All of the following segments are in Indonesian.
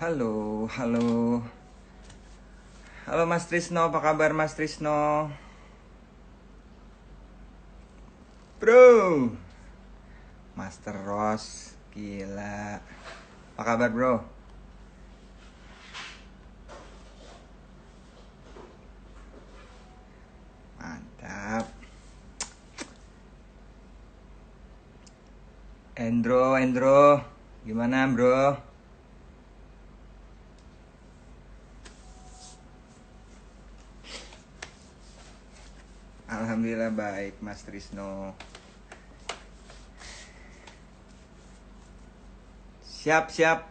Halo, halo. Halo Mas Trisno, apa kabar Mas Trisno? Bro, Master Ross, gila. Apa kabar bro? Mantap. Endro, gimana bro? Alhamdulillah baik Mas Trisno. Siap-siap.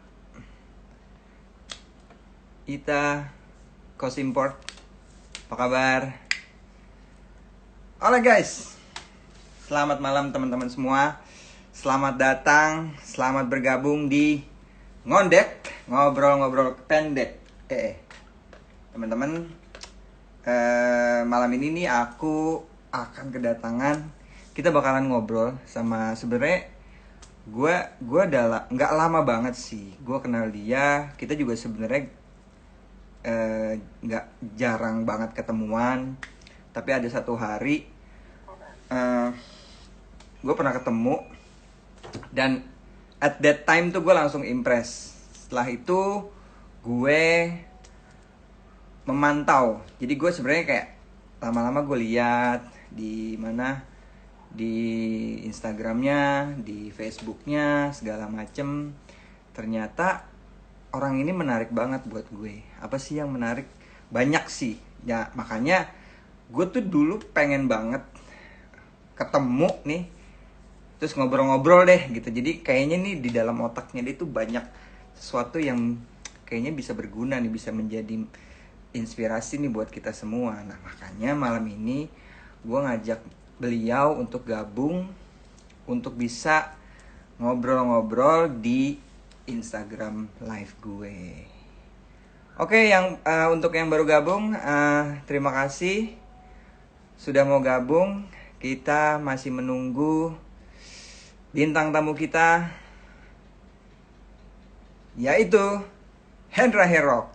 Ita, Kosimport, apa kabar? Oke guys, selamat malam teman-teman semua. Selamat datang, selamat bergabung di Ngondek, ngobrol-ngobrol pendek. Teman-teman, malam ini nih aku akan kedatangan, kita bakalan ngobrol sama, sebenarnya gue adalah nggak lama banget sih gue kenal dia. Kita juga sebenarnya nggak jarang banget ketemuan, tapi ada satu hari gue pernah ketemu dan at that time tuh gue langsung impress. Setelah itu gue memantau. Jadi gue sebenarnya kayak lama-lama gue lihat di mana, di Instagramnya, di Facebooknya, segala macem. Ternyata orang ini menarik banget buat gue. Apa sih yang menarik? Banyak sih. Ya makanya gue tuh dulu pengen banget ketemu nih, terus ngobrol-ngobrol deh gitu. Jadi kayaknya nih di dalam otaknya dia tuh banyak sesuatu yang kayaknya bisa berguna nih, bisa menjadi inspirasi nih buat kita semua. Nah makanya malam ini gue ngajak beliau untuk gabung, untuk bisa ngobrol-ngobrol di Instagram live gue. Oke, untuk yang baru gabung, terima kasih sudah mau gabung. Kita masih menunggu bintang tamu kita, yaitu Hendra Herok.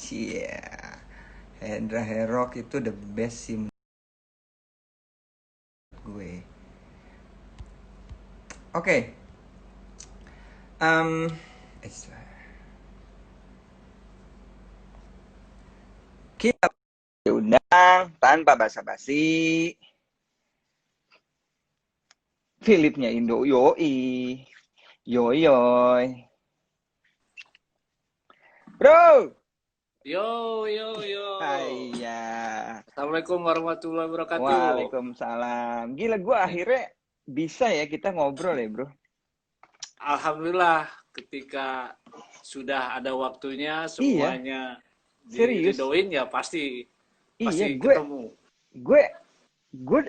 Yeah. Hendra Herok itu the best sih menurut gue. Oke. Um, kita diundang tanpa basa-basi. Philipnya Indo, yoi. Yoyoy. Bro! Yo, yo, yo. Iya. Assalamualaikum warahmatullahi wabarakatuh. Waalaikumsalam. Gila, gue akhirnya bisa ya kita ngobrol ya, bro. Alhamdulillah ketika sudah ada waktunya Iya, semuanya serius. diridoin ya pasti Iya, pasti gue, ketemu. gue, gue,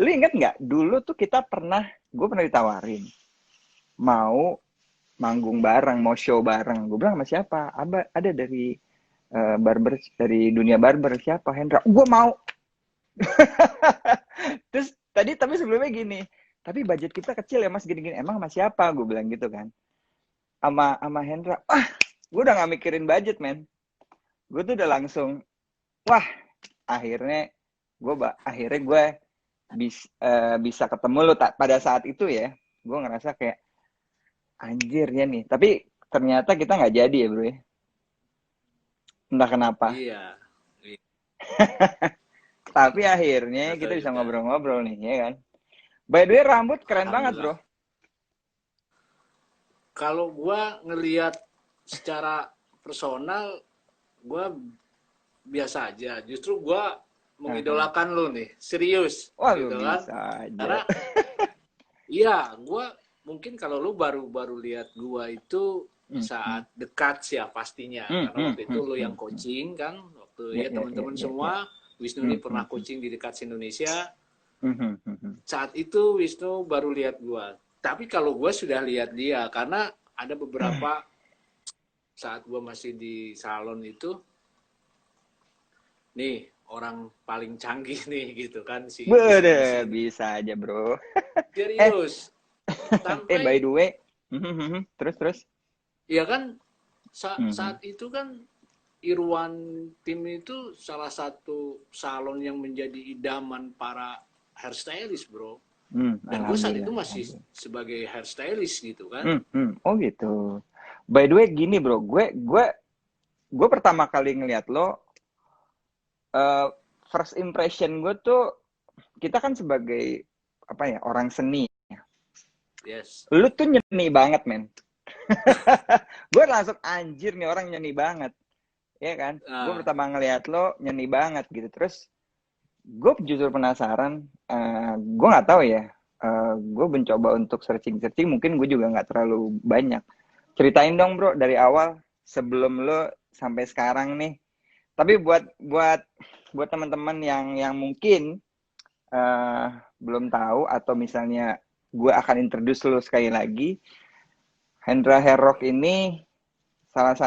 lu inget nggak? Dulu tuh gue pernah ditawarin mau manggung bareng, mau show bareng. Gue bilang sama siapa? Ada dari barber, dari dunia barber. Siapa? Hendra. Gue mau. Terus tadi tapi sebelumnya gini, tapi budget kita kecil ya mas, gini-gini. Emang sama siapa? Gue bilang gitu kan. Sama Hendra. Wah, gue udah gak mikirin budget, men. Gue tuh udah langsung, wah, akhirnya gue bisa ketemu lo pada saat itu ya. Gue ngerasa kayak anjir ya nih. Tapi ternyata kita nggak jadi ya bro ya. Entah kenapa. Iya, Tapi akhirnya nggak tahu kita bisa juga. ngobrol-ngobrol nih ya kan. By the way, rambut keren banget bro. Alhamdulillah. Kalau gua ngelihat secara personal, gua biasa aja. Justru gua Aha. mengidolakan lo nih, serius Wah lu gitu kan. bisa aja. Karena iya, gua mungkin kalau lu baru lihat gua itu Hmm, hmm, saat dekat sih ya pastinya, hmm, karena hmm, waktu itu hmm, lu yang hmm, hmm. coaching kan, waktu Ya ya ya ya teman-teman ya ya. semua, Wisnu ini Hmm, pernah hmm, hmm. coaching di dekat Indonesia. Hmm, hmm, hmm, hmm. Saat itu Wisnu baru lihat gua. Tapi kalau gua sudah lihat dia, karena ada beberapa saat gua masih di salon itu, nih orang paling canggih nih gitu kan si Wisnu di Bede, sini. bisa aja bro. Eh, Serius, by sampai the way, terus terus. ya kan Saat itu kan Irwan Tim itu salah satu salon yang menjadi idaman para hairstylist, bro. Dan gue saat itu Alhamdulillah. masih sebagai hairstylist gitu kan. Oh gitu. By the way gini bro, gue pertama kali ngeliat lo, first impression gue tuh, kita kan sebagai apa ya, orang seni. Yes. Lu tuh nyeni banget men. Gue langsung anjir nih orang nyeni banget. Ya kan? Gue pertama ngeliat lo nyeni banget gitu. Terus gue jujur penasaran. Gue nggak tahu ya. Gue mencoba untuk searching. Mungkin gue juga nggak terlalu banyak. Ceritain dong bro dari awal sebelum lo sampai sekarang nih. Tapi buat teman-teman yang mungkin belum tahu, atau misalnya gue akan introduce lo sekali lagi. Hendra Hair Rock ini salah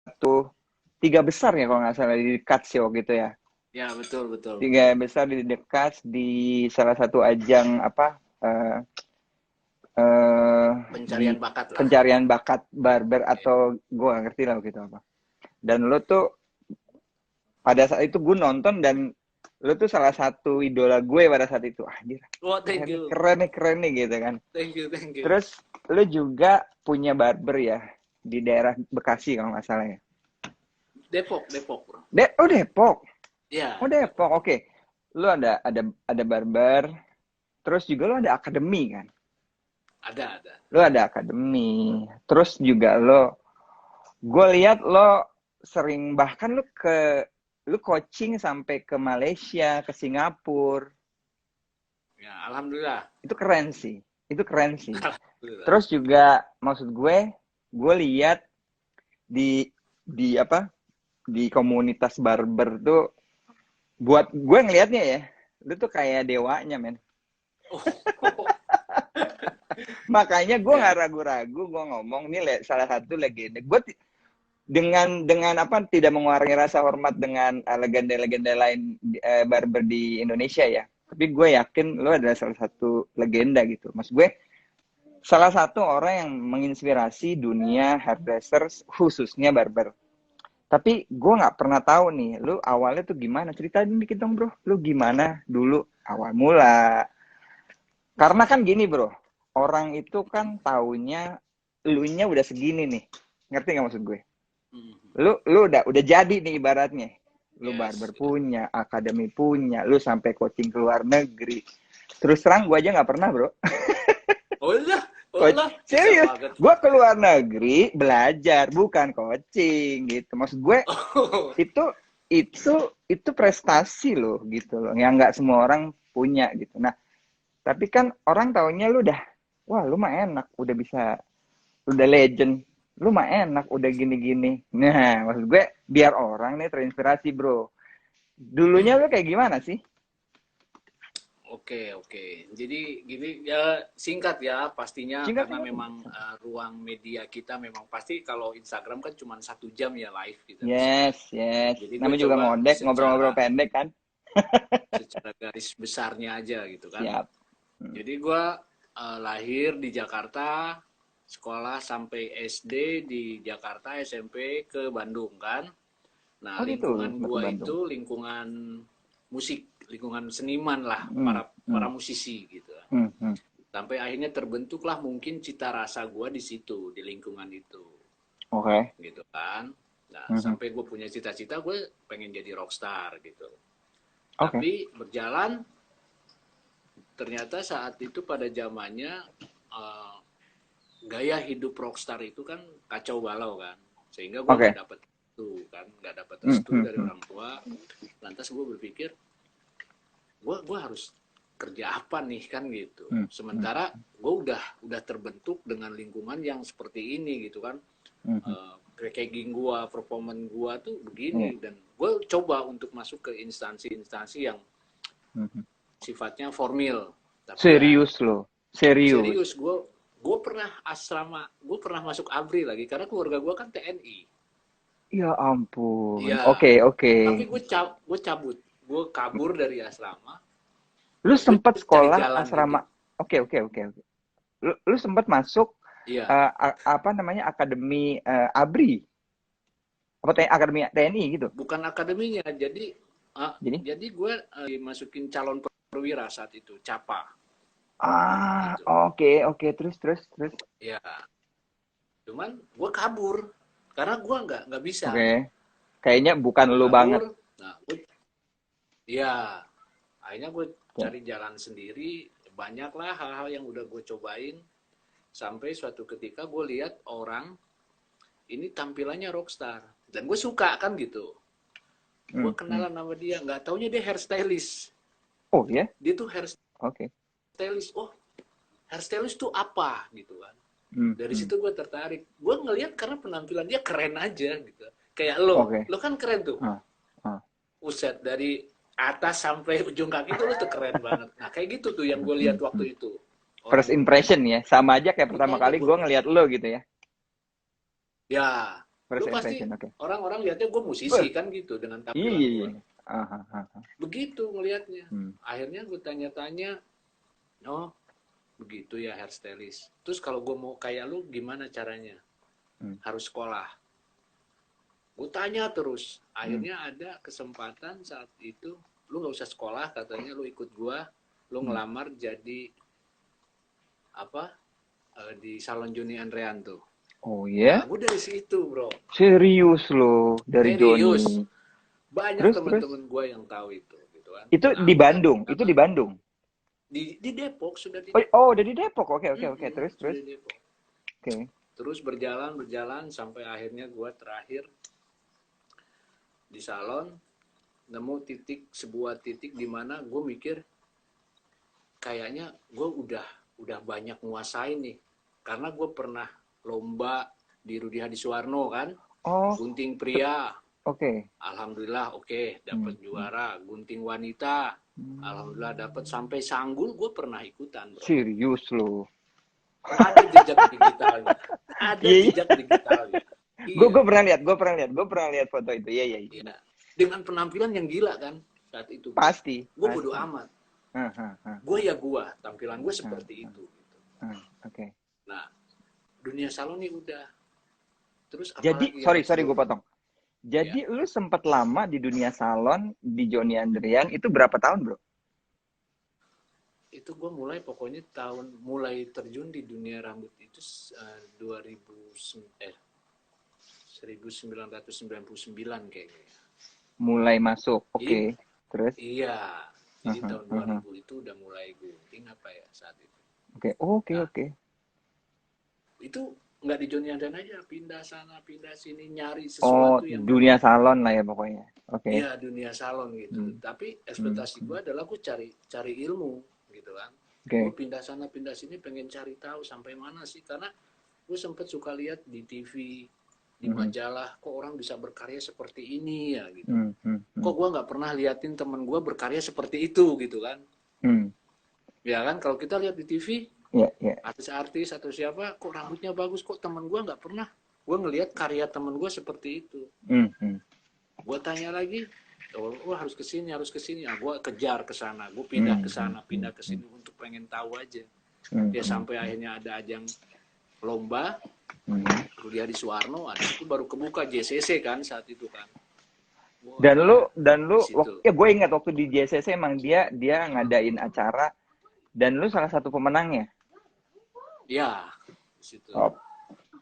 satu 3 besar ya kalau nggak salah di Cuts gitu ya. Ya betul. 3 besar di Cuts di salah satu ajang apa? Pencarian bakat lah. Pencarian bakat barber atau gue nggak ngerti lah gitu apa. Dan lo tuh pada saat itu gue nonton dan lo tuh salah satu idola gue pada saat itu. Anjir. Thank you. Keren nih gitu kan. Thank you. Terus lo juga punya barber ya di daerah Bekasi kalau nggak salah ya. Depok bro. Depok. Ya. Depok. Oke. Lo ada barber. Terus juga lo ada akademi kan? Ada. Lo ada akademi. Terus juga gue lihat lo sering, bahkan lo coaching sampai ke Malaysia, ke Singapura. Ya, alhamdulillah. Itu keren sih. Terus juga maksud gue lihat di komunitas barber tuh, buat gue ngelihatnya ya, lu tuh kayak dewanya men. Makanya gue nggak ragu-ragu gue ngomong ini salah satu legenda. Gue dengan apa, tidak mengurangi rasa hormat dengan legenda-legenda lain barber di Indonesia ya. Tapi gue yakin lo adalah salah satu legenda gitu. Mas gue salah satu orang yang menginspirasi dunia hairdressers, khususnya barber. Tapi gue nggak pernah tahu nih, lu awalnya tuh gimana? Ceritain dikit dong bro, lu gimana dulu awal mula? Karena kan gini bro, orang itu kan taunya elunya udah segini nih, ngerti nggak maksud gue? Lu udah jadi nih ibaratnya, lu barber punya, akademi punya, lu sampai coaching ke luar negeri. Terus terang gue aja nggak pernah bro. Serius, gue ke luar negeri belajar, bukan coaching gitu. Maksud gue itu prestasi loh gitu loh, yang nggak semua orang punya gitu. Nah, tapi kan orang taunya lu lu mah enak, udah legend, lu mah enak, udah gini-gini. Nah, maksud gue biar orang nih terinspirasi bro. Dulunya lu kayak gimana sih? Oke. Jadi gini ya, singkat ya pastinya, karena memang ruang media kita memang pasti kalau Instagram kan cuma 1 jam ya live gitu. Yes. Jadi namanya juga ngobrol-ngobrol pendek kan. Secara garis besarnya aja gitu kan. Siap. Jadi gue lahir di Jakarta, sekolah sampai SD di Jakarta, SMP ke Bandung kan. Nah, lingkungan gue itu lingkungan musik, lingkungan seniman lah, para musisi gitu. Sampai akhirnya terbentuklah mungkin cita rasa gue di situ, di lingkungan itu. Oke. Gitu kan. Nah, sampai gue punya cita-cita gue pengen jadi rockstar gitu. Tapi berjalan, ternyata saat itu pada zamannya gaya hidup rockstar itu kan kacau balau kan. Sehingga gue nggak dapet itu kan, nggak dapet restu dari orang tua. Lantas gue berpikir, gue harus kerja apa nih kan gitu. Sementara gue udah terbentuk dengan lingkungan yang seperti ini gitu kan. Packaging gue, performance gue tuh begini. Dan gue coba untuk masuk ke instansi-instansi yang sifatnya formal. Tapi serius loh. Serius. Gue pernah asrama, gue pernah masuk ABRI lagi karena keluarga gue kan TNI. Ya ampun. Ya, Oke. Tapi gue cabut. Gue kabur dari asrama. Lu sempat sekolah asrama. Oke. Lu sempat masuk Iya, apa namanya, akademi ABRI apa akademi TNI gitu. bukan akademinya. Jadi, Jadi gue masukin calon perwira saat itu, Capa gitu. oke oke, terus terus terus. Ya, cuman gue kabur karena gue nggak bisa. Oke. Kayaknya bukan Gue lu banget. kabur. Nah, ya akhirnya gue Oke. cari jalan sendiri. Banyaklah hal-hal yang udah gue cobain sampai suatu ketika gue lihat orang ini tampilannya rockstar dan gue suka kan gitu. Gue Hmm, hmm. kenalan sama dia, nggak taunya dia hairstylist. Oh ya, Dia tuh oke. hairstylist. Oh, hairstylist tuh apa gitu kan. Hmm, Dari hmm. situ gue tertarik. Gue ngelihat karena penampilan dia keren aja gitu. Kayak lo Oke. kan keren tuh. Ah, ah. Uset dari atas sampai ujung kaki tuh lo tuh keren banget. Nah kayak gitu tuh yang Hmm, gue hmm, lihat hmm. waktu itu. First Orang-orang impression ya, sama aja kayak itu pertama aja kali gue. gue ngeliat lo gitu ya. Ya, First lo pasti impression, oke. orang-orang lihatnya gue Wah, musisi kan gitu dengan iya tampilan iya gue. iya. Ah, ah, ah, ah. Begitu ngelihatnya. Hmm, Akhirnya gue tanya-tanya, oh begitu ya hairstylist. Terus kalau gue mau kayak lu gimana caranya? hmm, Harus sekolah. Gue tanya terus. hmm, Akhirnya ada kesempatan saat itu, lu nggak usah sekolah katanya, lu ikut gue, lu hmm. ngelamar jadi apa di salon Joni Andreanto. Oh Nah, ya, gue dari situ bro. serius lo dari Joni. Serius. Banyak Terus terus. teman-teman gue yang tahu itu, gitu kan. Itu Nah, di udah Bandung, itu karena di Bandung. di Depok sudah di Oh, Depok. udah di Depok. Oke oke oke. Terus terus. Sudah di Depok. Oke. Terus berjalan berjalan sampai akhirnya gue terakhir di salon nemu sebuah titik di mana gue mikir kayaknya gue udah banyak nguasain nih karena gue pernah lomba di Rudi Hadisuwarno kan, Oh, gunting pria, oke. alhamdulillah oke, Hmm, dapat hmm, juara. Gunting wanita, alhamdulillah hmm. dapat. Sampai sanggul gue pernah ikutan bro. Serius lo. Ada jejak digitalnya, ada Iya iya. jejak digitalnya. Gue Iya, gue pernah lihat foto itu. Iya iya iya. iya, dengan penampilan yang gila kan saat itu bro. Pasti Gue bodo pasti. amat, Ah, ah, ah, gue ya gue, tampilan gue ah, seperti ah, itu gitu. oke. Nah, dunia salon ini udah. Terus Jadi apalagi yang sorry gue seru? potong. Ya, Jadi lu sempet lama di dunia salon di Joni Andrian itu berapa tahun bro? itu gue mulai pokoknya mulai terjun di dunia rambut itu 2000 1999 kayaknya. Mulai masuk. Jadi Oke. Terus? iya, Ah, jadi ah, tahun ah, ah. 2000 itu udah mulai gunting apa ya saat itu. Oke, oke, Nah, oke. itu nggak di Joni Andan aja, pindah sana, pindah sini, nyari Oh, sesuatu yang dunia memang salon lah ya pokoknya. Oke. iya dunia salon gitu. Hmm, Tapi hmm, ekspektasi hmm. gue adalah gue cari ilmu gitu kan. Gue Oke. pindah sana pindah sini pengen cari tahu sampai mana sih karena gue sempet suka lihat di TV di Mhm, majalah kok orang bisa berkarya seperti ini ya gitu. hmm, hmm, Kok hmm, gue nggak pernah liatin temen gue berkarya seperti itu gitu kan. hmm. Ya kan kalau kita lihat di TV Ya, ya. artis-artis atau siapa kok rambutnya bagus kok temen gue nggak pernah. Gue ngelihat karya temen gue seperti itu. Hmm, hmm, Gue tanya lagi, oh harus ke sini. Nah, gue kejar ke sana, gue pindah hmm, ke hmm, sana, hmm, pindah ke sini untuk pengen tahu aja. hmm, Ya hmm, sampai akhirnya ada ajang lomba, hmm. Rudi Hadi Suwarno, ada itu baru kebuka JCC kan saat itu kan. Dan Wah, lu di situ. ya gue ingat waktu di JCC emang dia ngadain acara dan lu salah satu pemenangnya. Ya, di situ. Oh,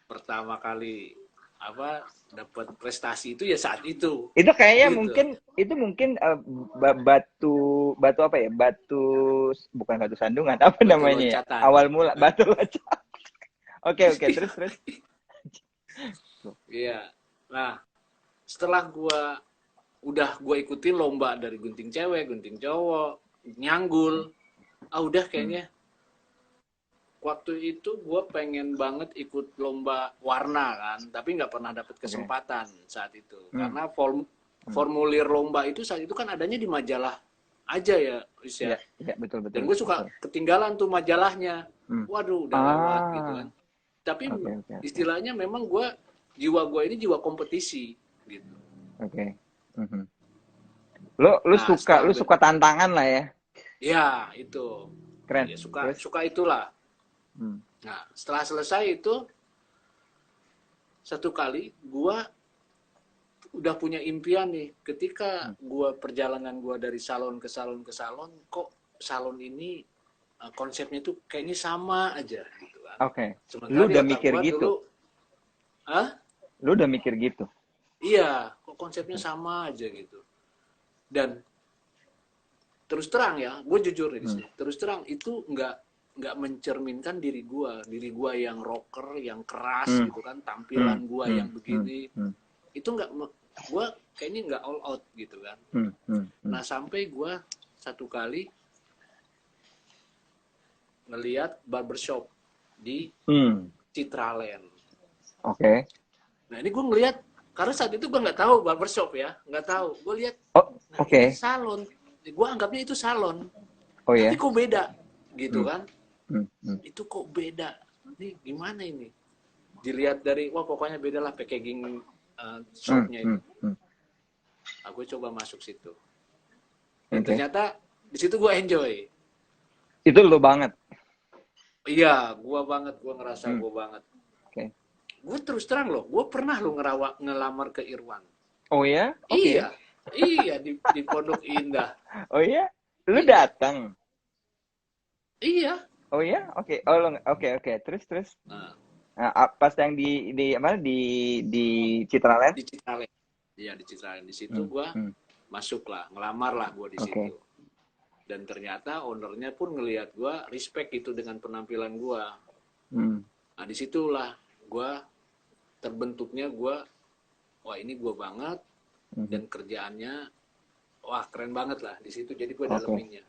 Pertama kali apa dapat prestasi itu ya saat itu. itu kayaknya Gitu. mungkin batu batu apa ya? Bukan batu sandungan, apa Batu namanya ya? loncatan. Awal mula batu loncatan. Oke, terus. Iya. Nah, setelah gue ikutin lomba dari gunting cewek, gunting cowok, nyanggul. Udah Hmm, kayaknya waktu itu gue pengen banget ikut lomba warna kan, tapi nggak pernah dapet oke. kesempatan saat itu Hmm, karena hmm. formulir lomba itu saat itu kan adanya di majalah aja ya, Iya, Isya. iya, betul betul Dan gue betul. suka ketinggalan tuh majalahnya. Hmm. Waduh, udah lewat gitu Ah, kan. Tapi oke. istilahnya memang jiwa gue ini jiwa kompetisi gitu. Oke. Mhm. Lu Nah, suka setelah lu suka tantangan lah ya. ya itu Keren. ya suka Terus? suka itulah. Hmm. Nah, setelah selesai itu, satu kali gua udah punya impian nih, ketika gua perjalanan gua dari salon ke salon ke salon, kok salon ini konsepnya tuh kayaknya sama aja gitu kan. Oke. Sementara Lu di udah otak mikir gua gitu? dulu, ah, Lu udah mikir gitu? iya, kok konsepnya sama aja gitu. Dan terus terang ya, gue jujur nih di Hmm. sini. Terus terang itu nggak mencerminkan diri gua yang rocker, yang keras Hmm. gitu kan, Hmm. tampilan gua Hmm. yang Hmm. begini, Hmm. itu nggak, gue kayaknya nggak all out gitu kan. Hmm. Hmm. Hmm. Nah sampai gue satu kali ngeliat barbershop di Hmm. Citraland. Oke. Nah ini gue ngeliat, karena saat itu gue nggak tahu barbershop ya, nggak tahu. Gue lihat, Oh, nah ini oke. salon. Gue anggapnya itu salon, Oh tapi ya. kok beda gitu Hmm. kan. Hmm. Hmm. Itu kok beda. Ini gimana ini? Dilihat dari, wah pokoknya beda lah packaging Hmm. shopnya itu. Hmm. Hmm. Aku coba masuk situ. Dan Oke. ternyata di situ gue enjoy. Itu lu banget. Iya, gue banget, gue ngerasa Hmm. gue banget. Oke. Gue terus terang loh, gue pernah lo ngelamar ke Irwan. Oh ya? Iya, Oke. iya di Pondok Indah. Oh ya? Lu Iya, datang? iya. Oh ya? Oke. Oh, lu oke oke. Terus terus. Nah, Nah, pas yang di mana di Citraland? di Citraland. Iya, di Citraland. Di situ Hmm. gue Hmm. masuk lah, ngelamar lah gue di Oke. situ. Dan ternyata ownernya pun ngelihat gue respect itu dengan penampilan gue. Hmm. Nah, disitulah gue terbentuknya gue, wah ini gue banget, Hmm. dan kerjaannya, wah keren banget lah di situ. Jadi gue Oke. daleminnya.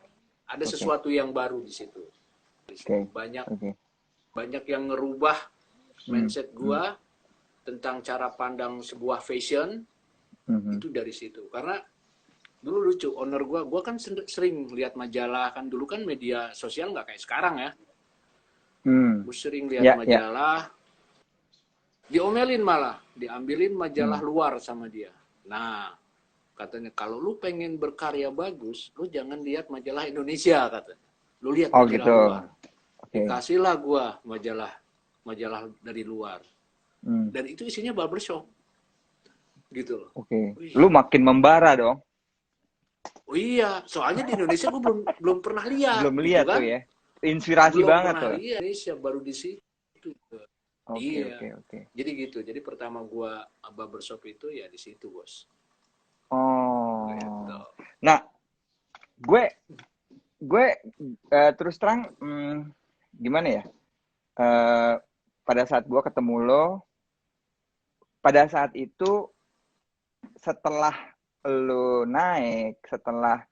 Ada Oke. sesuatu yang baru di situ. Oke. Banyak Oke. banyak yang ngerubah Hmm. mindset Hmm. gue tentang cara pandang sebuah fashion, Hmm. itu dari situ. Karena dulu lucu, owner gue kan sering lihat majalah, kan dulu kan media sosial nggak kayak sekarang ya. Hmm. Gue sering lihat Ya, ya. majalah, diomelin malah, diambilin majalah Hmm. luar sama dia. Nah, katanya kalau lu pengen berkarya bagus, lu jangan lihat majalah Indonesia, katanya. Lu lihat Oh majalah gitu. luar. Oke. Dikasihlah gua majalah majalah dari luar. Hmm. Dan itu isinya barbershop. Gitu loh. Oke. Wih. Lu makin membara dong. Oh iya, soalnya di Indonesia gua belum belum pernah lihat Belum gitu lihat tuh kan. ya. Inspirasi Belum banget pernah tuh. lihat Indonesia, baru di situ. Oke, Iya. oke, oke. Jadi gitu. Jadi pertama gua barbershop itu ya di situ, Bos. Gitu. Oh. Nah, gue gue terus terang gimana ya? Eh, pada saat gue ketemu lo, pada saat itu setelah lo naik, setelah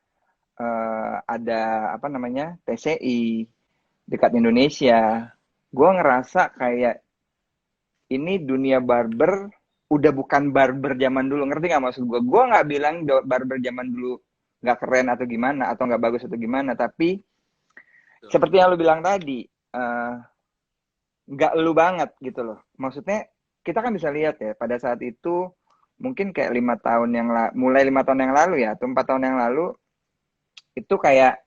ada apa namanya TCI dekat Indonesia, Ya. gue ngerasa kayak ini dunia barber udah bukan barber zaman dulu, ngerti nggak maksud gue? Gue nggak bilang barber zaman dulu nggak keren atau gimana atau nggak bagus atau gimana, tapi Betul. seperti yang lu bilang tadi, nggak lu banget gitu loh. Maksudnya kita kan bisa lihat ya pada saat itu mungkin kayak 5 tahun yang mulai 5 tahun yang lalu ya atau 4 tahun yang lalu itu kayak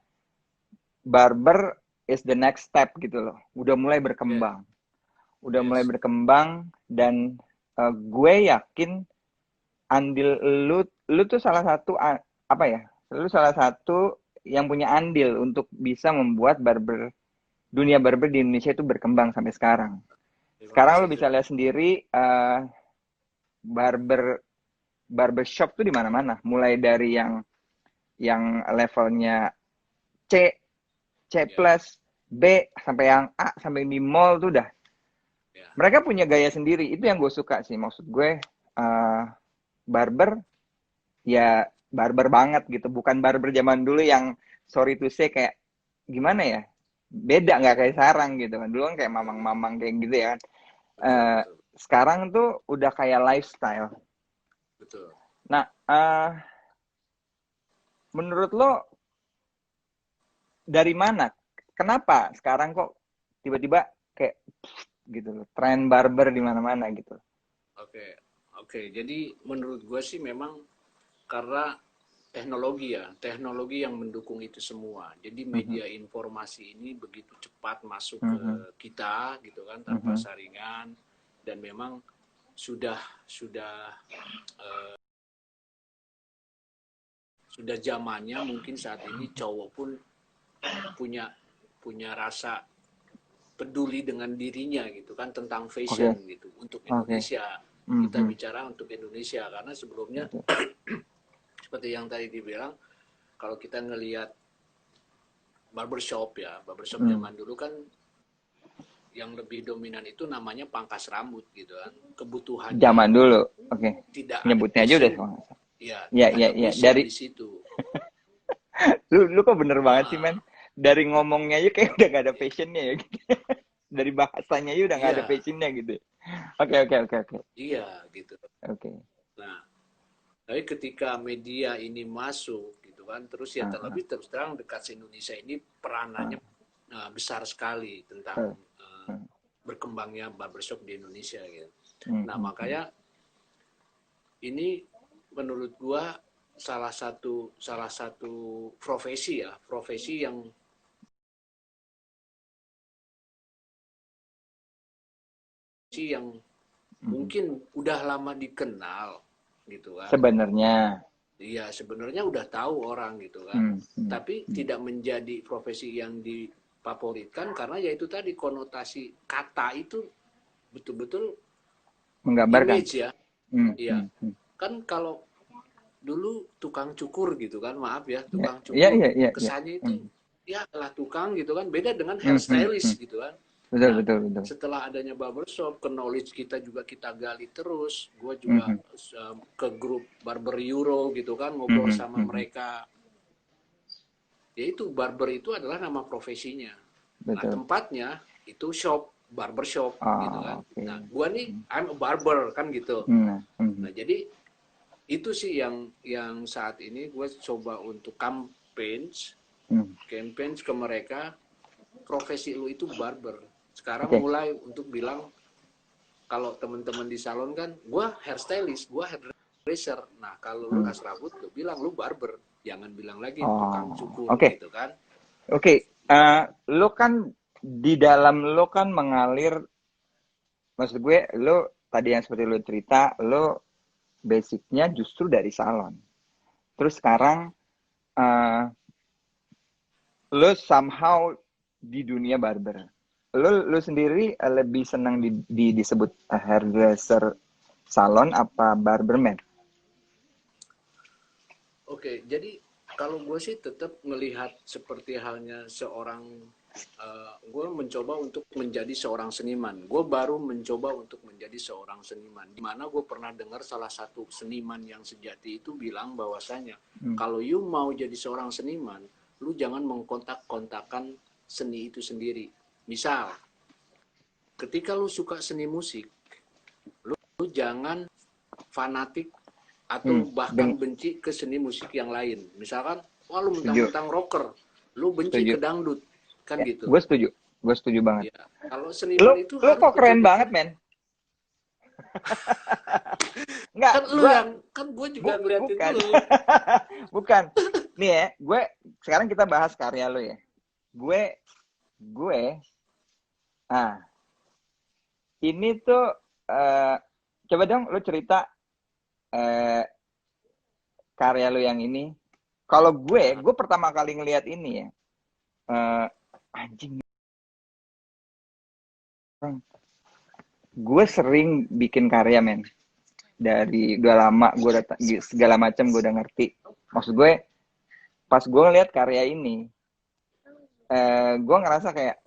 barber is the next step gitu loh. Udah mulai Yes. berkembang, udah mulai Yes. berkembang dan gue yakin andil lu tuh salah satu apa ya? Lu salah satu yang punya andil untuk bisa membuat dunia barber di Indonesia itu berkembang sampai sekarang. Terima Sekarang lu kasih, bisa Jo. lihat sendiri barber barbershop tuh di mana-mana. Mulai dari yang levelnya C, C Ya. plus, B sampai yang A sampai di mall tuh udah. Ya. Mereka punya gaya sendiri. Itu yang gue suka sih. Maksud gue barber ya barber banget gitu. Bukan barber zaman dulu yang sorry to say kayak gimana ya? Beda nggak kayak sekarang gitu kan. Dulu kan kayak mamang-mamang kayak gitu ya kan. Betul, betul. Sekarang tuh udah kayak lifestyle. Betul. Nah, menurut lo dari mana? Kenapa sekarang kok tiba-tiba kayak gitu loh, tren barber di mana-mana gitu. Oke. Oke. Jadi menurut gue sih memang karena teknologi ya, teknologi yang mendukung itu semua. Jadi media informasi ini begitu cepat masuk ke kita gitu kan tanpa saringan, dan memang sudah zamannya mungkin saat ini cowok pun punya rasa peduli dengan dirinya gitu kan tentang fashion gitu untuk Indonesia. Kita bicara untuk Indonesia karena sebelumnya seperti yang tadi dibilang, kalau kita ngelihat barbershop zaman dulu kan yang lebih dominan itu namanya pangkas rambut gitu kan, kebutuhan zaman dulu. Tidak nyebutnya aja udah ya dari di situ. lu kok bener banget sih men, dari ngomongnya aja kayak udah gak ada passionnya ya gitu. Dari bahasanya aja udah gak ada passionnya gitu. Oke. Iya gitu. Nah, tapi ketika media ini masuk gitu kan, terus ya terlebih terus terang Dekat Indonesia ini peranannya besar sekali tentang berkembangnya barbershop di Indonesia gitu. Nah, makanya ini menurut gua salah satu profesi yang mungkin udah lama dikenal gitu kan. Sebenarnya. Iya, sebenarnya udah tahu orang gitu kan. Tapi tidak menjadi profesi yang difavoritkan karena yaitu tadi konotasi kata itu betul-betul menggambarkan image ya. Iya. Kan kalau dulu tukang cukur gitu kan, maaf ya, tukang cukur kesannya itu ya lah tukang gitu kan, beda dengan hairstylist gitu kan. Betul. Setelah adanya barbershop, knowledge kita juga kita gali terus. Gue juga ke grup Barber Euro gitu kan, ngobrol sama mereka. Yaitu barber itu adalah nama profesinya. Nah, tempatnya itu barbershop gitu kan. Nah, gue nih I'm a barber kan gitu. Nah, jadi itu sih yang saat ini gue coba untuk campaigns ke mereka, profesi lu itu barber. Sekarang mulai untuk bilang, kalau teman-teman di salon kan, gue hairstylist, gue hairdresser. Nah, kalau lu kas rambut, lu bilang lu barber. Jangan bilang lagi tukang cukur gitu kan. Lu kan di dalam lu kan mengalir, maksud gue, lu tadi yang seperti lu cerita, lu basicnya justru dari salon. Terus sekarang lu somehow di dunia barber. Lu sendiri lebih senang disebut hairdresser salon apa barberman? Jadi kalau gue sih tetap melihat seperti halnya seorang, gue mencoba untuk menjadi seorang seniman. Gue baru mencoba untuk menjadi seorang seniman. Dimana gue pernah dengar salah satu seniman yang sejati itu bilang bahwasanya, kalau you mau jadi seorang seniman, lu jangan mengkontak-kontakan seni itu sendiri. Misal, ketika lu suka seni musik, lu jangan fanatik atau bahkan benci ke seni musik yang lain. Misalkan, wah lu mentang-mentang rocker, lu benci ke dangdut, kan gitu. Gue setuju banget. Ya, kalau seniman itu lu kok keren banget, men. Enggak, kan gue juga ngeliatin lu. Bukan. Nih ya, sekarang kita bahas karya lu ya. Gue ini tuh coba dong lu cerita karya lu yang ini. Kalau gue pertama kali ngelihat ini ya, anjing. Gue sering bikin karya, men. Dari udah lama, gue udah segala macam gue udah ngerti. Maksud gue, pas gue ngeliat karya ini, gue ngerasa kayak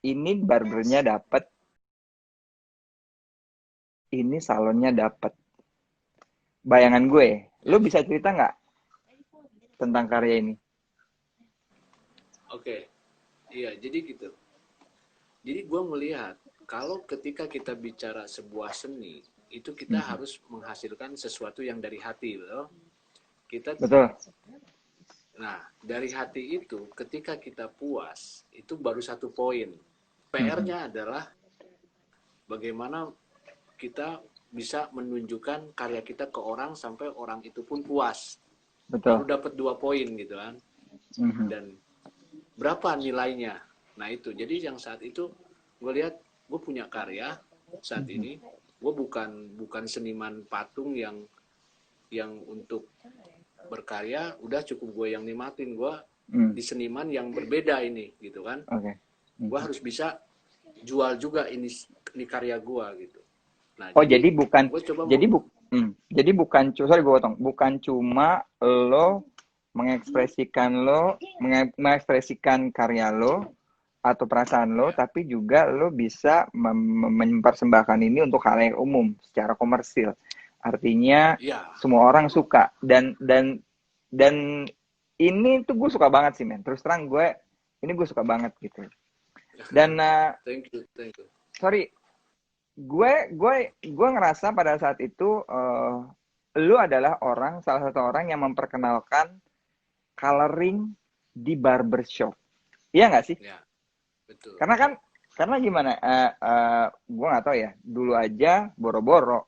ini barbernya dapet, ini salonnya dapet. Bayangan gue, lu bisa cerita nggak tentang karya ini? Iya, jadi gitu. Jadi gue melihat, kalau ketika kita bicara sebuah seni, itu kita harus menghasilkan sesuatu yang dari hati, betul. Nah, dari hati itu, ketika kita puas, itu baru satu poin. PR-nya adalah bagaimana kita bisa menunjukkan karya kita ke orang sampai orang itu pun puas. Betul. baru dapat 2 poin gitu kan. Dan berapa nilainya? Nah itu, jadi yang saat itu gue lihat gue punya karya saat ini. Gue bukan seniman patung yang untuk berkarya udah cukup gue yang nikmatin. Gue di seniman yang berbeda ini gitu kan. Gue harus bisa jual juga ini karya gue gitu. Nah jadi bukan gue coba jadi bukan sorry gue potong, bukan cuma lo mengekspresikan karya lo atau perasaan lo, tapi juga lo bisa mempersembahkan ini untuk halayak umum secara komersil. Artinya semua orang suka dan ini tuh gue suka banget sih, men. Terus terang gue suka banget gitu. Dan thank you. Sorry, gue ngerasa pada saat itu lu adalah salah satu orang yang memperkenalkan coloring di barbershop. Iya nggak sih? Ya, betul. Karena gimana? Gue nggak tahu ya. Dulu aja boro-boro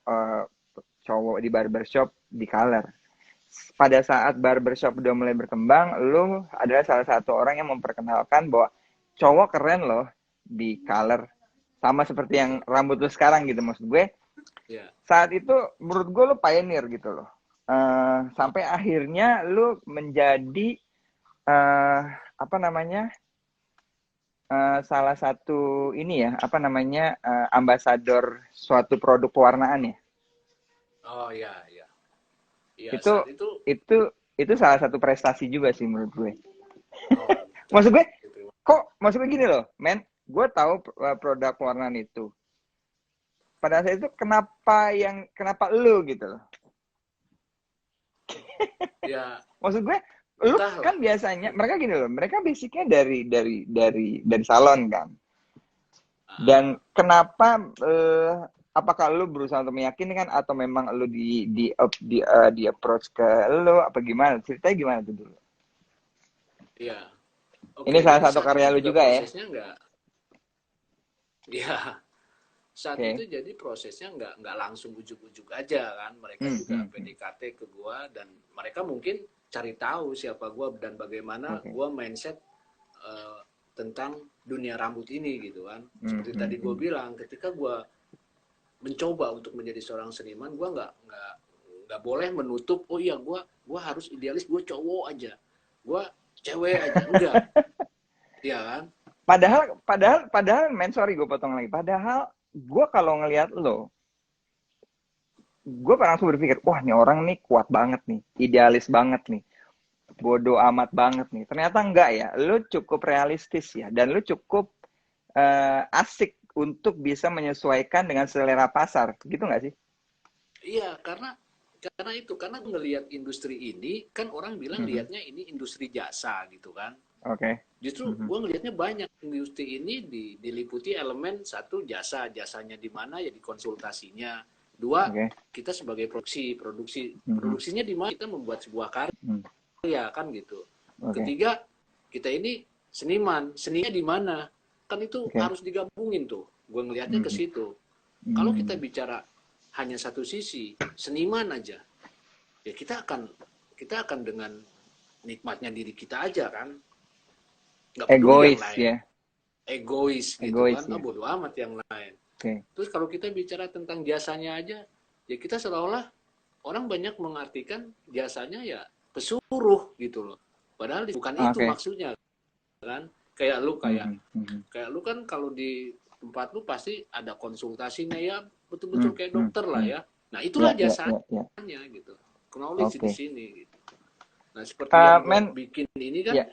cowok di barbershop di color. Pada saat barbershop udah mulai berkembang, lu adalah salah satu orang yang memperkenalkan bahwa cowok keren loh di color. Sama seperti yang rambut lu sekarang gitu, maksud gue. Saat itu menurut gue lu pioneer gitu loh. Sampai akhirnya lu menjadi salah satu ini ya, ambasador suatu produk pewarnaan ya. Oh ya. Itu salah satu prestasi juga sih menurut gue. Maksud gue gini loh, men. Gue tahu produk pewarnaan itu. Pada saat itu kenapa lu gitu loh? Ya. Maksud gue, lu kan biasanya mereka gini loh, mereka basicnya dari salon kan. Dan kenapa apakah lu berusaha untuk meyakinkan atau memang lu di approach ke lu apa gimana? Ceritanya gimana tuh dulu? Iya. Ini salah satu karya lu juga ya? Prosesnya enggak. Ya. Saat itu jadi prosesnya nggak langsung ujuk-ujuk aja kan. Mereka juga PDKT ke gua dan mereka mungkin cari tahu siapa gua dan bagaimana gua mindset tentang dunia rambut ini gitu kan. Seperti tadi gua bilang, ketika gua mencoba untuk menjadi seorang seniman, gua nggak boleh menutup, oh iya gua harus idealis, gua cowok aja, gua cewek aja, enggak. Iya kan? Padahal men, sorry gue potong lagi. Padahal gue kalau ngelihat lo, gue langsung berpikir, wah nih orang nih kuat banget nih, idealis banget nih, bodoh amat banget nih. Ternyata enggak ya, lo cukup realistis ya, dan lo cukup asik untuk bisa menyesuaikan dengan selera pasar, gitu nggak sih? Iya, karena karena ngelihat industri ini kan orang bilang lihatnya ini industri jasa gitu kan. Justru gue ngelihatnya banyak industri ini diliputi elemen satu jasanya di mana ya di konsultasinya, dua kita sebagai produksinya di mana kita membuat sebuah karya kan gitu. Ketiga kita ini seninya di mana kan itu harus digabungin tuh. Gue ngelihatnya ke situ. Kalau kita bicara hanya satu sisi seniman aja, ya kita akan dengan nikmatnya diri kita aja kan. Nggak peduli yang lain. Egois gitu kan, ya. Bodo amat yang lain. Terus kalau kita bicara tentang jasanya aja, ya kita seolah-olah orang banyak mengartikan jasanya ya pesuruh gitu loh. Padahal bukan itu maksudnya kan. Kayak lu kan kalau di tempat lu pasti ada konsultasinya ya betul-betul kayak dokter lah ya. Nah itulah jasanya gitu. Knowledge di sini gitu. Nah seperti yang bikin ini kan.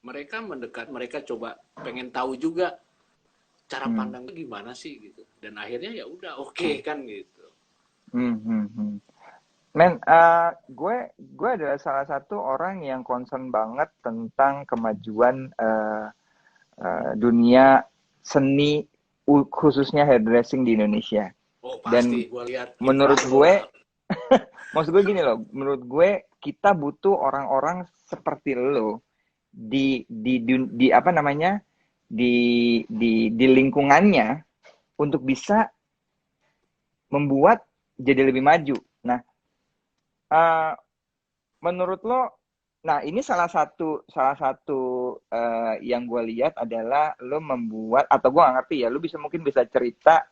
Mereka mereka coba pengen tahu juga cara pandangnya gimana sih gitu, dan akhirnya ya udah oke kan gitu. Men, gue adalah salah satu orang yang concern banget tentang kemajuan dunia seni khususnya hairdressing di Indonesia. Pasti, dan gue lihat menurut gue maksud gue gini loh, menurut gue kita butuh orang-orang seperti lo di lingkungannya untuk bisa membuat jadi lebih maju. Nah, menurut lo, nah ini salah satu yang gue lihat adalah lo membuat, atau gue gak ngerti ya, lo mungkin bisa cerita,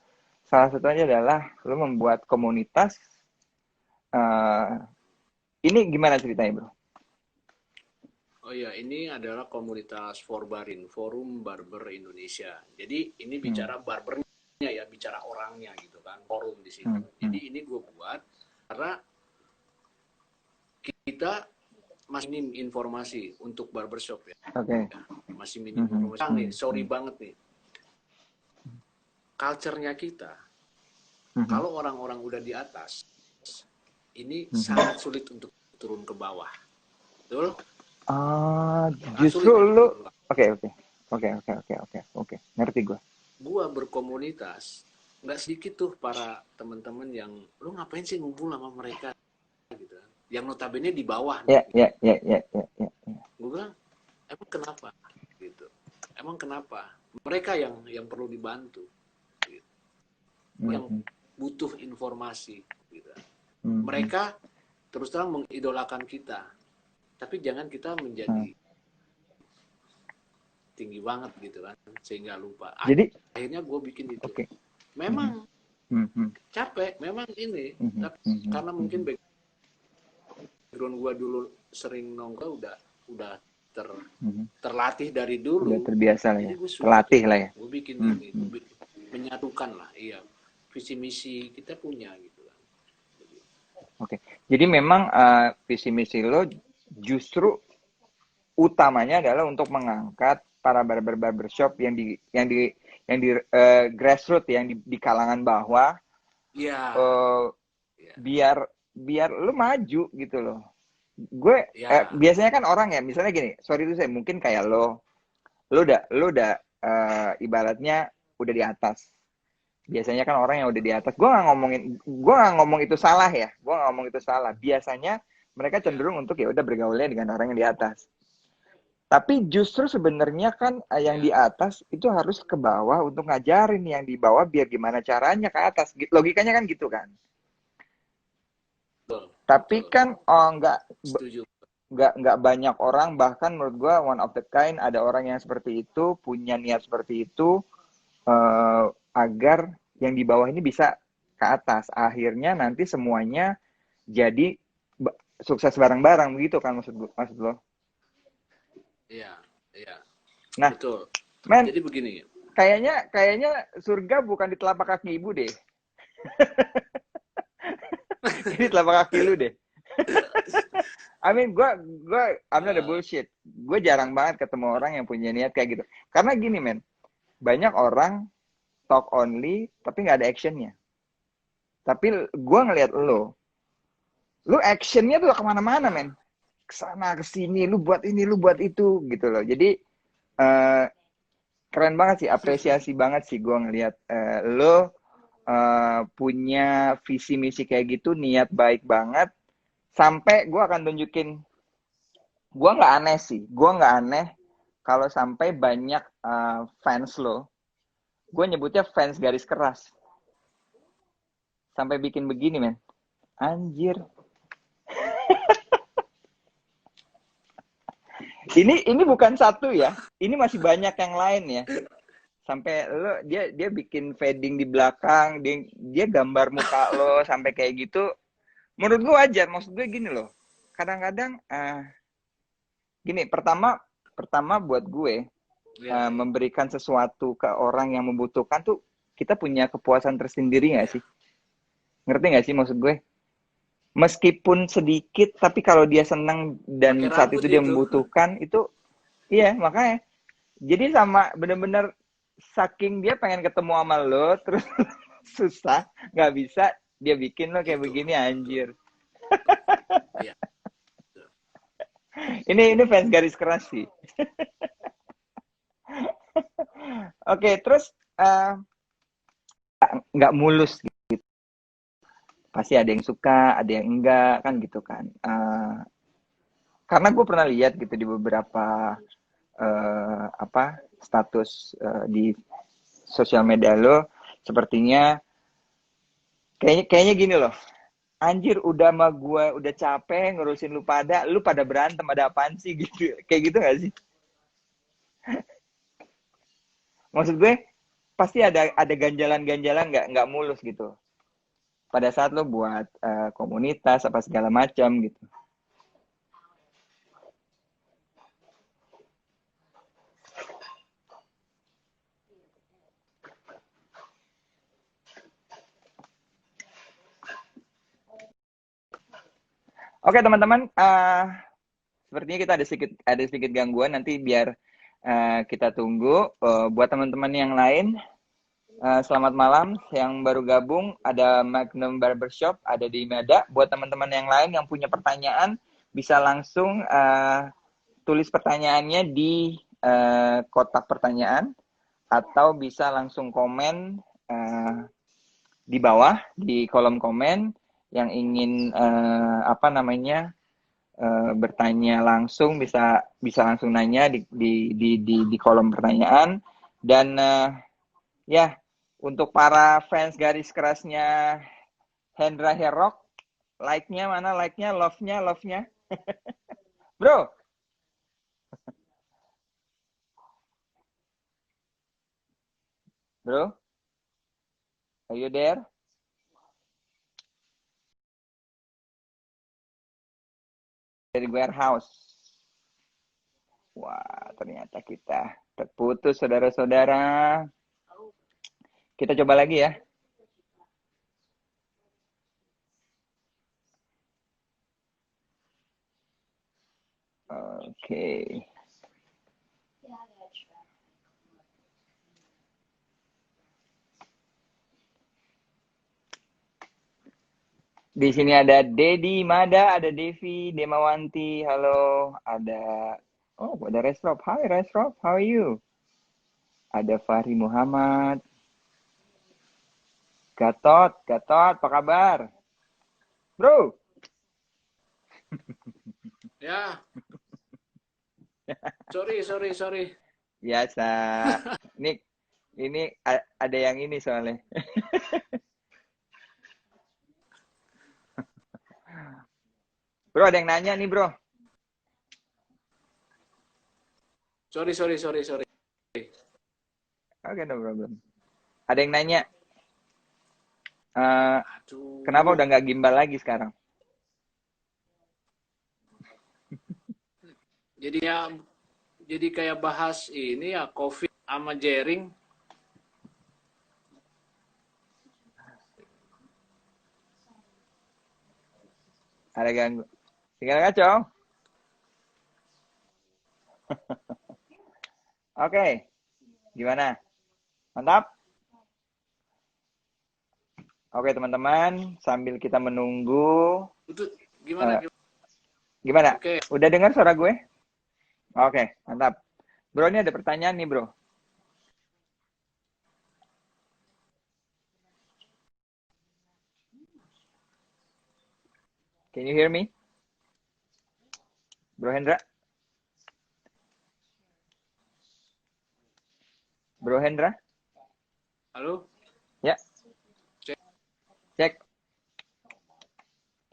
salah satunya adalah lo membuat komunitas. Ini gimana ceritanya, bro? Oh iya, ini adalah komunitas Forbarin, Forum Barber Indonesia. Jadi ini bicara barbernya ya, bicara orangnya gitu kan, forum di situ. Jadi ini gue buat karena kita masih minim informasi untuk barbershop ya. Oke. Masih minim informasi. Nih, sorry banget nih. Culture-nya kita, kalau orang-orang udah di atas, ini sangat sulit untuk turun ke bawah. Betul? Justru lu oke, ngerti gue. Gua berkomunitas, nggak sedikit tuh para teman-teman yang lu ngapain sih ngumpul sama mereka gitu, yang notabene di bawah nih. Ya. Gue bilang, emang kenapa gitu? Emang kenapa? Mereka yang perlu dibantu, gitu. Yang butuh informasi, gitu. Mereka terus terang mengidolakan kita. Tapi jangan kita menjadi tinggi banget gitu kan, sehingga lupa. Jadi akhirnya gue bikin itu. Memang capek, memang ini. Tapi karena mungkin background gue dulu sering nongkrong, udah terlatih dari dulu. Udah terbiasa lah ya. Terlatih lah ya. Gue bikin ini, menyatukan lah, iya. Visi misi kita punya gitu kan. Oke. Jadi memang visi misi lo justru utamanya adalah untuk mengangkat para barbershop yang di grassroots, yang di kalangan bawah. Iya. Biar lu maju gitu loh. Gue biasanya kan orang ya, misalnya gini, sorry itu saya mungkin kayak lo udah ibaratnya udah di atas. Biasanya kan orang yang udah di atas, gue nggak ngomong itu salah ya, biasanya mereka cenderung untuk ya udah bergaulnya dengan orang yang di atas. Tapi justru sebenarnya kan yang di atas itu harus ke bawah untuk ngajarin yang di bawah biar gimana caranya ke atas. Logikanya kan gitu kan. Tapi kan nggak banyak orang, bahkan menurut gue one of the kind, ada orang yang seperti itu, punya niat seperti itu, agar yang di bawah ini bisa ke atas. Akhirnya nanti semuanya jadi sukses bareng-bareng begitu kan, maksud lo? Iya. Nah, betul. Men, jadi begini. Kayaknya surga bukan di telapak kaki ibu deh. Di telapak kaki lu deh. I mean, I'm not a bullshit. Gue jarang banget ketemu orang yang punya niat kayak gitu. Karena gini, men. Banyak orang talk only, tapi nggak ada actionnya. Tapi gue ngelihat lu actionnya tuh kemana-mana, men. Kesana, kesini, lu buat ini, lu buat itu, gitu loh. Jadi, keren banget sih, apresiasi banget sih gue ngelihat lu punya visi misi kayak gitu, niat baik banget. Sampai gue akan tunjukin, gue nggak aneh kalau sampai banyak fans lo, gue nyebutnya fans garis keras, sampai bikin begini, men. Anjir. Ini bukan satu ya, ini masih banyak yang lain ya. Sampai lo dia bikin fading di belakang, dia gambar muka lo sampai kayak gitu. Menurut gue wajar, maksud gue gini loh. Kadang-kadang gini, pertama buat gue memberikan sesuatu ke orang yang membutuhkan tuh, kita punya kepuasan tersendiri nggak sih? Ngerti nggak sih maksud gue? Meskipun sedikit, tapi kalau dia senang dan saat itu dia membutuhkan, itu iya, makanya. Jadi sama bener-bener saking dia pengen ketemu sama lo, terus susah, nggak bisa, dia bikin lo kayak begini, anjir. Iya. Ini fans garis keras sih. Oke, terus nggak mulus gitu. Pasti ada yang suka, ada yang enggak, kan gitu kan. Karena gue pernah lihat gitu di beberapa status di sosial media lo, sepertinya kayaknya gini loh. anjir udah sama gue udah capek ngurusin lu pada berantem ada apaan sih gitu, kayak gitu gak sih? Maksud gue pasti ada ganjalan-ganjalan nggak mulus gitu pada saat lo buat komunitas apa segala macam gitu. Oke teman-teman, sepertinya kita ada sedikit gangguan, nanti biar kita tunggu. Buat teman-teman yang lain, selamat malam yang baru gabung, ada Magnum Barbershop, ada di Mada. Buat teman-teman yang lain yang punya pertanyaan, bisa langsung tulis pertanyaannya di kotak pertanyaan, atau bisa langsung komen di bawah, di kolom komen, yang ingin bertanya langsung bisa langsung nanya di kolom pertanyaan. Dan ya, untuk para fans garis kerasnya Hendra Herok, like-nya mana, like-nya, love-nya bro. Bro, are you there? Dari warehouse. Wah, ternyata kita terputus, saudara-saudara. Kita coba lagi ya. Oke. Di sini ada Dedi Mada, ada Devi, Demawanti, halo, ada Resrop. Hai Resrop, how are you? Ada Fahri Muhammad. Gatot, apa kabar? Bro. Ya. Sorry. Biasa. Ini ada yang ini soalnya. Bro, ada yang nanya nih, bro. Sorry. Oke, no problem. Ada yang nanya, kenapa udah nggak gimbal lagi sekarang? Jadi kayak bahas ini ya, COVID sama jaring. Ada ganggu. Tinggal kacau. Oke. Gimana? Mantap? Oke, teman-teman. Sambil kita menunggu. Gimana? Oke. Udah dengar suara gue? Oke, mantap. Bro, ini ada pertanyaan nih, bro. Can you hear me? Bro Hendra? Bro Hendra? Halo? Ya. Cek.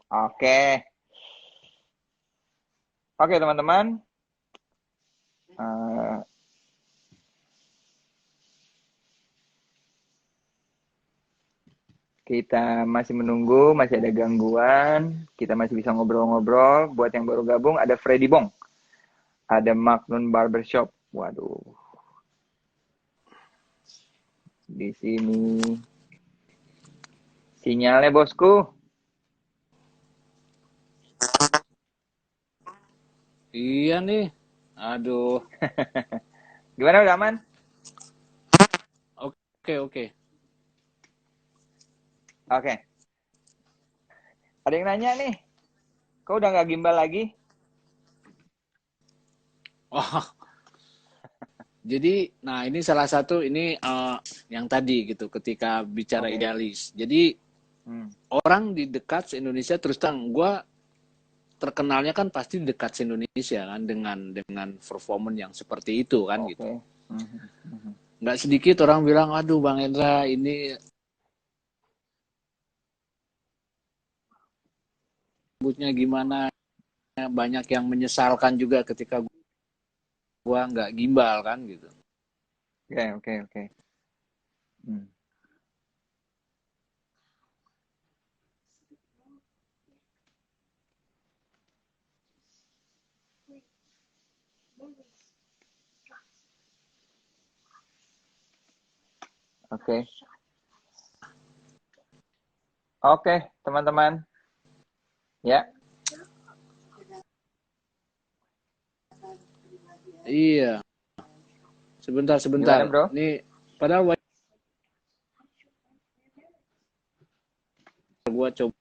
Oke. Oke, teman-teman. Kita masih menunggu, masih ada gangguan. Kita masih bisa ngobrol-ngobrol. Buat yang baru gabung, ada Freddy Bong. Ada Magnum Barbershop. Waduh. Di sini. Sinyalnya, bosku. Iya nih. Aduh. Gimana, udah aman? Oke. Ada yang nanya nih. Kok udah nggak gimbal lagi? Oh. Jadi, nah ini salah satu ini yang tadi gitu, ketika bicara idealis. Jadi orang di dekat se-Indonesia, terus terang gue terkenalnya kan pasti di dekat se-Indonesia kan dengan performance yang seperti itu kan gitu. Nggak sedikit orang bilang, aduh Bang Hendra ini sebutnya gimana, banyak yang menyesalkan juga ketika gua nggak gimbal kan gitu. Oke. Hmm. Oke. Oke, teman-teman. Ya. Iya. Sebentar. Gimana, Bro? Ini padahal gua coba.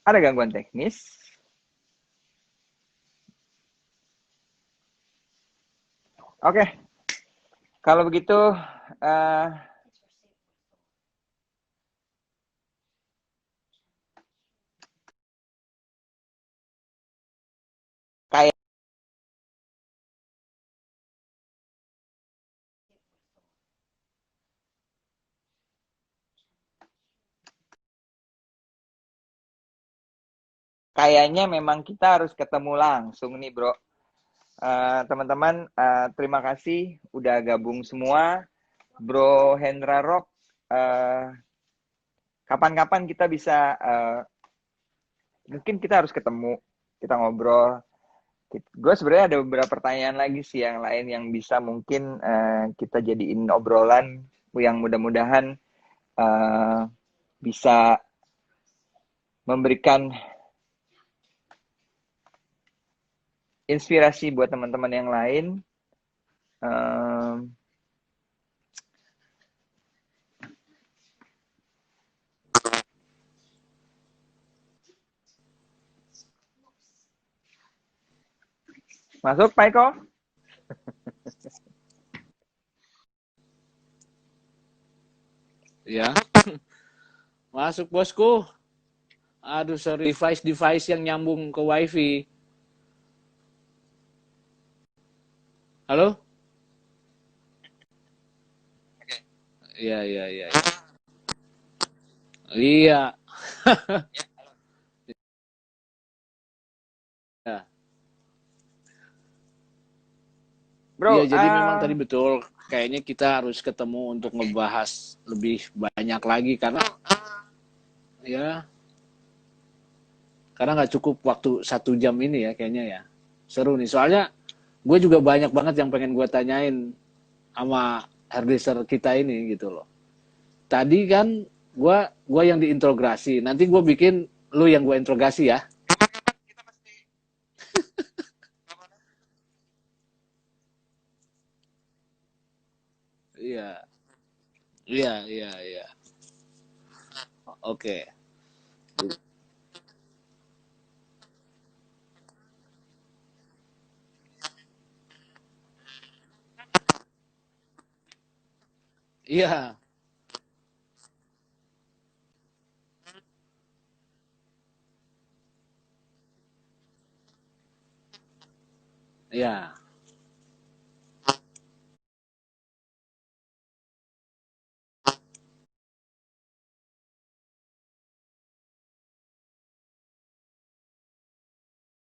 Ada gangguan teknis? Oke. Kalau begitu, uh, kayak kayaknya memang kita harus ketemu langsung nih, Bro. Teman-teman, terima kasih udah gabung semua. Bro Hendra Rock, kapan-kapan kita bisa, mungkin kita harus ketemu, kita ngobrol. Gue sebenarnya ada beberapa pertanyaan lagi sih yang lain yang bisa mungkin kita jadiin obrolan yang mudah-mudahan bisa memberikan inspirasi buat teman-teman yang lain. Masuk, Pak Eko? Ya. Masuk bosku. Aduh sorry, device yang nyambung ke wifi. Halo? Iya. Iya. Ya. Iya, Bro, jadi memang tadi betul. Kayaknya kita harus ketemu untuk ngebahas lebih banyak lagi karena ya karena nggak cukup waktu 1 jam ini ya kayaknya ya. Seru nih. Soalnya gue juga banyak banget yang pengen gue tanyain sama hairdresser kita ini gitu loh. Tadi kan gue yang diintrogasi. Nanti gue bikin lu yang gue interogasi ya. Iya. Iya. Oke. Iya. Iya.